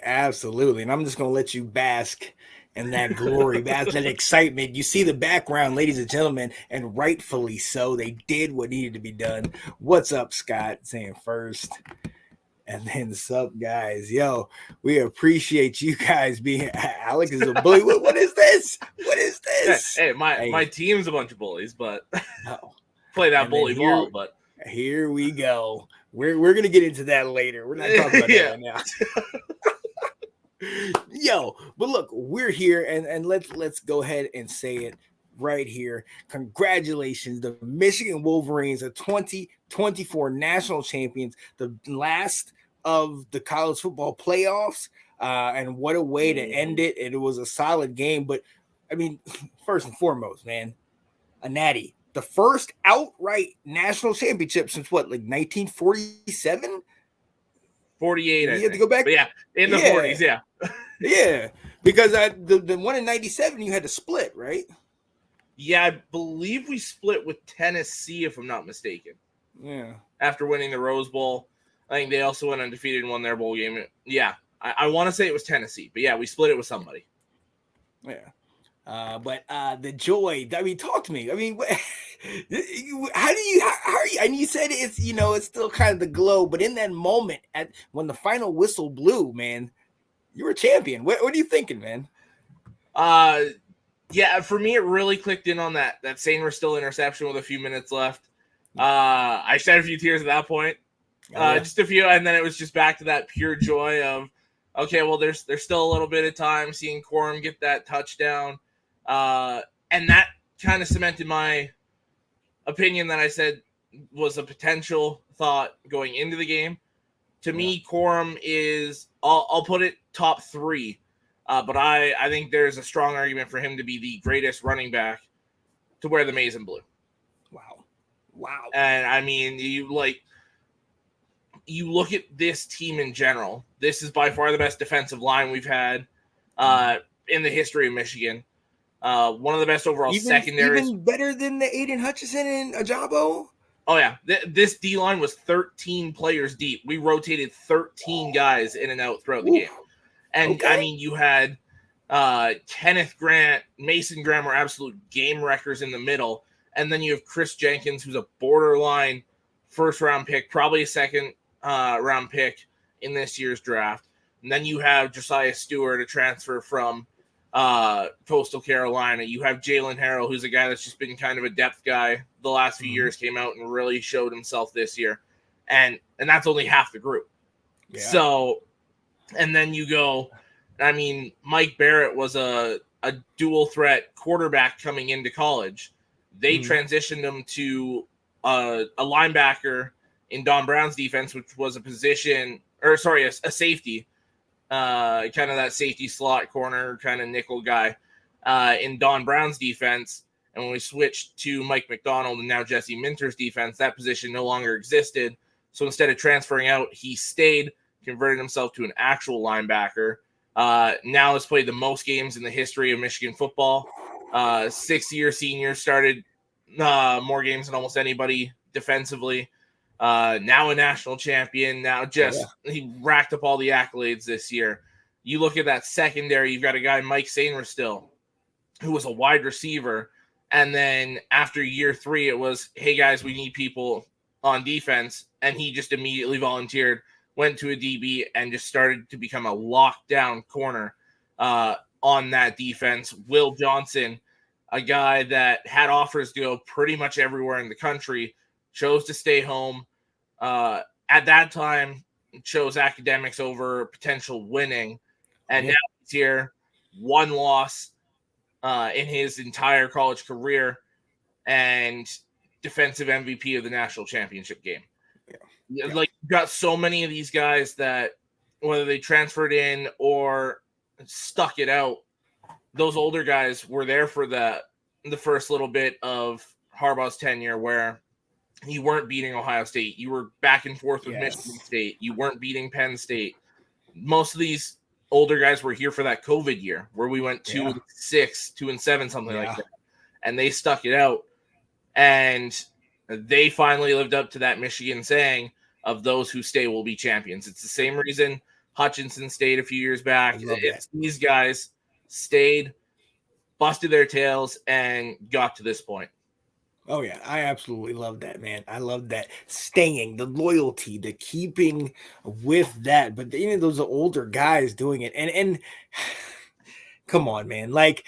Absolutely. And I'm just going to let you bask in that glory, bask that excitement. You see the background, ladies and gentlemen, and rightfully so. They did what needed to be done. What's up, Scott? Saying first. And then sup, guys? Yo, we appreciate you guys being. Alex is a bully. What is this? What is this? Hey, my team's a bunch of bullies, but play that bully ball. But here we go. We're gonna get into that later. We're not talking about that right now. Yo, but look, we're here, and let's go ahead and say it right here. Congratulations, the Michigan Wolverines are 2024 national champions, the last of the college football playoffs, and what a way to end it. And it was a solid game, but I mean, first and foremost, man, a natty, the first outright national championship since what, like 1947? 48. You have to go back, but in the 40s, yeah, because the one in 97 you had to split, right? Yeah, I believe we split with Tennessee, if I'm not mistaken. Yeah, after winning the Rose Bowl, I think they also went undefeated and won their bowl game. Yeah, I want to say it was Tennessee, but yeah, we split it with somebody. Yeah. But the joy, I mean, talk to me. I mean, how are you? And you said it's, it's still kind of the glow, but in that moment when the final whistle blew, man, you were a champion. What are you thinking, man? Yeah, for me, it really clicked in on that Sainer still interception with a few minutes left. I shed a few tears at that point, just a few, and then it was just back to that pure joy of, okay, well, there's still a little bit of time, seeing Corum get that touchdown. And that kind of cemented my opinion that I said was a potential thought going into the game. To me, Corum is, I'll put it top 3, but I think there's a strong argument for him to be the greatest running back to wear the maize and blue. Wow. And I mean, you look at this team in general. This is by far the best defensive line we've had in the history of Michigan. One of the best overall secondaries. Even better than the Aiden Hutchinson and Ajabo? Oh, yeah. This D-line was 13 players deep. We rotated 13 guys in and out throughout the game. And, I mean, you had Kenneth Grant, Mason Graham were absolute game wreckers in the middle. And then you have Chris Jenkins, who's a borderline first-round pick, probably a second-round pick in this year's draft. And then you have Josiah Stewart, a transfer from Coastal Carolina. You have Jalen Harrell, who's a guy that's just been kind of a depth guy the last few years, came out and really showed himself this year. And that's only half the group. Yeah. So, and then you go, I mean, Mike Barrett was a dual threat quarterback coming into college. They transitioned him to a linebacker in Don Brown's defense, which was a safety, kind of that safety slot corner, kind of nickel guy in Don Brown's defense. And when we switched to Mike McDonald and now Jesse Minter's defense, that position no longer existed. So instead of transferring out, he stayed, converted himself to an actual linebacker. Now has played the most games in the history of Michigan football. 6-year senior, started more games than almost anybody defensively. Now a national champion. Now he racked up all the accolades this year. You look at that secondary, you've got a guy, Mike Sainer still, who was a wide receiver. And then after year 3, it was, hey guys, we need people on defense. And he just immediately volunteered, went to a DB, and just started to become a lockdown corner on that defense. Will Johnson, a guy that had offers to go pretty much everywhere in the country, chose to stay home. At that time, chose academics over potential winning. And now he's here, 1 loss in his entire college career, and defensive MVP of the national championship game. Like, you've got so many of these guys that, whether they transferred in or stuck it out, those older guys were there for the first little bit of Harbaugh's tenure, where you weren't beating Ohio State. You were back and forth with Michigan State. You weren't beating Penn State. Most of these older guys were here for that COVID year where we went 2-6, 2-7, something like that. And they stuck it out. And they finally lived up to that Michigan saying of those who stay will be champions. It's the same reason Hutchinson stayed a few years I back. love that. These guys stayed, busted their tails, and got to this point. Oh yeah, I absolutely love that, man. I love that staying, the loyalty, the keeping with that. But even those older guys doing it, and come on, man, like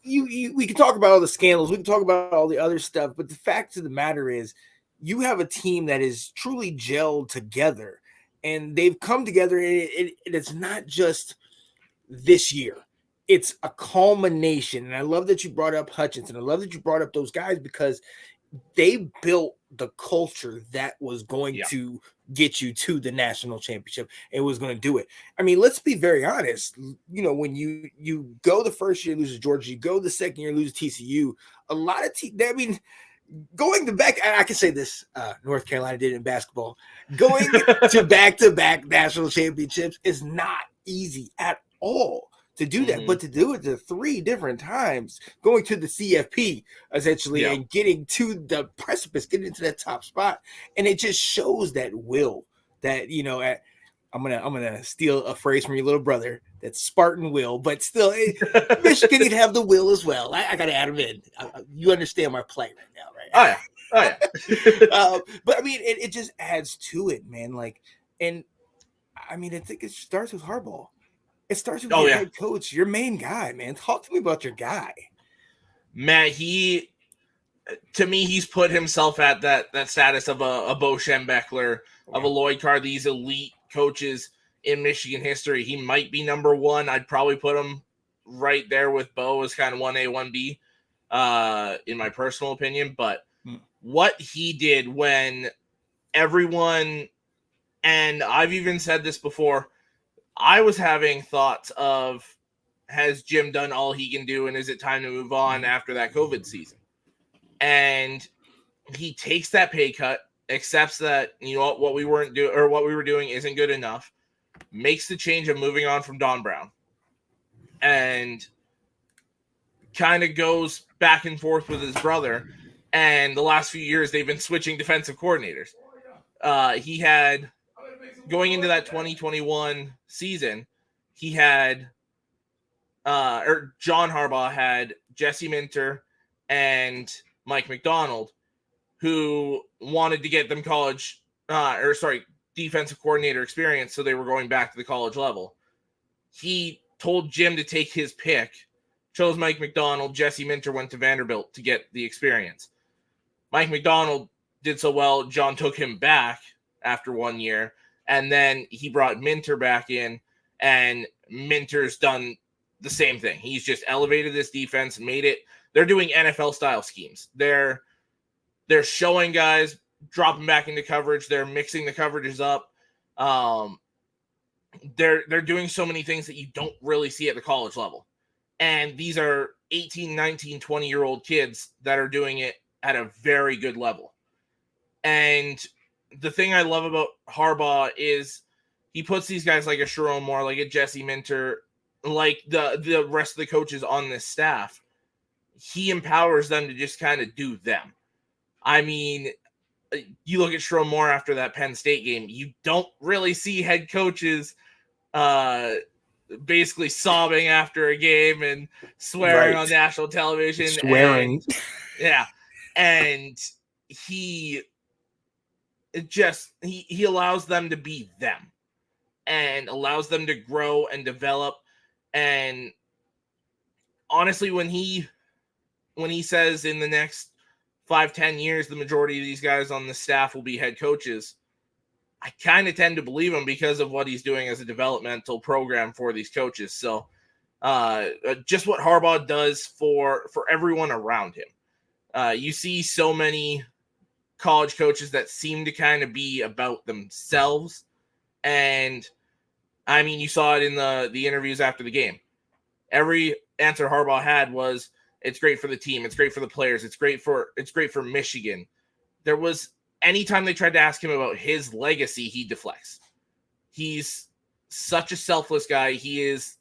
we can talk about all the scandals, we can talk about all the other stuff, but the fact of the matter is, you have a team that is truly gelled together, and they've come together, and it's not just this year. It's a culmination. And I love that you brought up Hutchinson. I love that you brought up those guys because they built the culture that was going to get you to the national championship. It was going to do it. I mean, let's be very honest. You know, when you go the first year, lose to Georgia, you go the second year, lose to TCU. A lot of I mean, going to back, I can say this, North Carolina did it in basketball. Going to back-to-back national championships is not easy at all to do that, but to do it to 3 different times, going to the CFP essentially and getting to the precipice, getting into that top spot, and it just shows that will that, you know, I'm gonna steal a phrase from your little brother. That's Spartan will, but still, Michigan can have the will as well. I gotta add him in. You understand my play right now, right? Oh yeah. But I mean, it just adds to it, man. Like, and I mean, I think it starts with Harbaugh. It starts with your head coach, your main guy, man. Talk to me about your guy. Matt, to me, he's put himself at that status of a Bo Schembechler, of a Lloyd Carr, these elite coaches in Michigan history. He might be number 1. I'd probably put him right there with Bo as kind of 1A, 1B, in my personal opinion. But what he did when everyone, and I've even said this before, I was having thoughts of, has Jim done all he can do, and is it time to move on after that COVID season? And he takes that pay cut, accepts that, you know, what we were doing isn't good enough, makes the change of moving on from Don Brown, and kind of goes back and forth with his brother. And the last few years, they've been switching defensive coordinators. He had, going into that 2021 season, he had, John Harbaugh had Jesse Minter and Mike McDonald, who wanted to get them defensive coordinator experience, so they were going back to the college level. He told Jim to take his pick, chose Mike McDonald. Jesse Minter went to Vanderbilt to get the experience. Mike McDonald did so well, John took him back after 1 year, and then he brought Minter back in, and Minter's done the same thing. He's just elevated this defense, made it. They're doing NFL-style schemes. They're showing guys, dropping back into coverage. They're mixing the coverages up. They're doing so many things that you don't really see at the college level. And these are 18, 19, 20-year-old kids that are doing it at a very good level. And the thing I love about Harbaugh is he puts these guys like a Sharon Moore, like a Jesse Minter, like the rest of the coaches on this staff. He empowers them to just kind of do them. I mean, you look at Sharon Moore after that Penn State game, you don't really see head coaches basically sobbing after a game and swearing on national television. Swearing. And he allows them to be them and allows them to grow and develop. And honestly, when he says in the next 5-10 years, the majority of these guys on the staff will be head coaches, I kind of tend to believe him because of what he's doing as a developmental program for these coaches. So just what Harbaugh does for everyone around him. You see so many college coaches that seem to kind of be about themselves. And I mean, you saw it in the interviews after the game. Every answer Harbaugh had was, it's great for the team. It's great for the players. It's great for Michigan. There was, anytime they tried to ask him about his legacy, he deflects. He's such a selfless guy. He's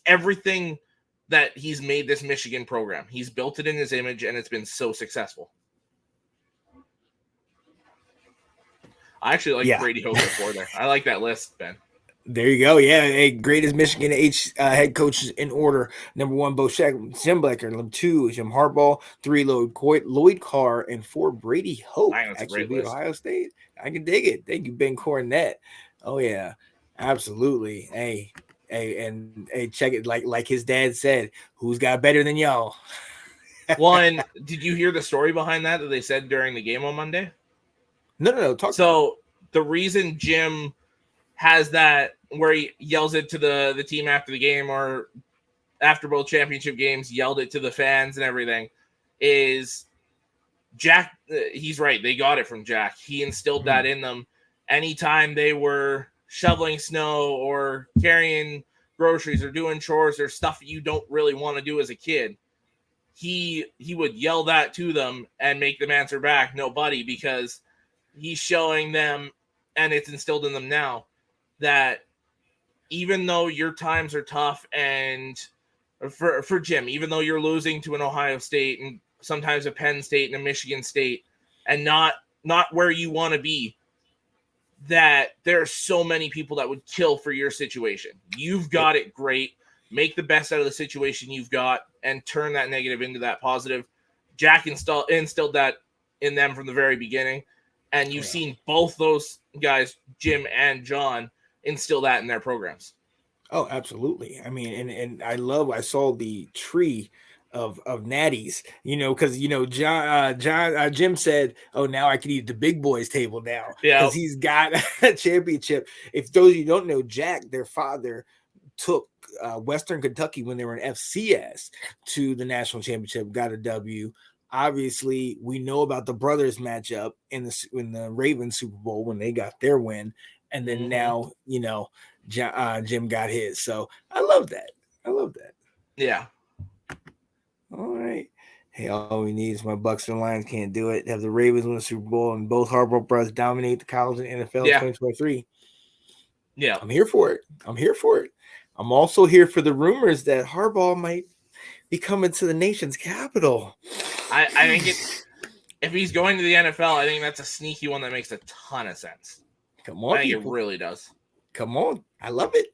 everything that he's made this Michigan program. He's built it in his image, and it's been so successful. I actually like Brady Hoke before there. I like that list, Ben. There you go. Yeah, hey, greatest Michigan head coaches in order. Number one, Bo Schembechler. Number two, Jim Harbaugh. Three, Lloyd Carr. And four, Brady Hoke. I think that's a Actually, great beat list. Ohio State. I can dig it. Thank you, Ben Cornett. Oh yeah, absolutely. And check it. Like his dad said, who's got better than y'all? One, did you hear the story behind that they said during the game on Monday? No. So the reason Jim has that where he yells it to the team after the game or after both championship games, yelled it to the fans and everything, is Jack. He's right. They got it from Jack. He instilled that in them. Anytime they were shoveling snow or carrying groceries or doing chores or stuff you don't really want to do as a kid, he would yell that to them and make them answer back, no, buddy, because he's showing them, and it's instilled in them now, that even though your times are tough, and for Jim, even though you're losing to an Ohio State and sometimes a Penn State and a Michigan State, and not where you want to be, that there are so many people that would kill for your situation. You've got it great. Make the best out of the situation you've got and turn that negative into that positive. Jack instilled that in them from the very beginning. And you've seen both those guys, Jim and John, instill that in their programs. Oh, absolutely. I mean, and I saw the tree of natties, because Jim said, "Oh, now I can eat at the big boys table now," because he's got a championship. If those of you don't know, Jack, their father, took Western Kentucky when they were in FCS to the national championship, got a W. Obviously, we know about the brothers matchup in the Ravens Super Bowl when they got their win, and then now Jim got his. So I love that. Yeah. All right. Hey, all we need is my Bucks and Lions can't do it. Have the Ravens win the Super Bowl and both Harbaugh brothers dominate the college and NFL in 2023. Yeah. I'm here for it. I'm also here for the rumors that Harbaugh might be coming to the nation's capital. I think if he's going to the NFL, I think that's a sneaky one that makes a ton of sense. Come on, I think it really does. Come on. I love it.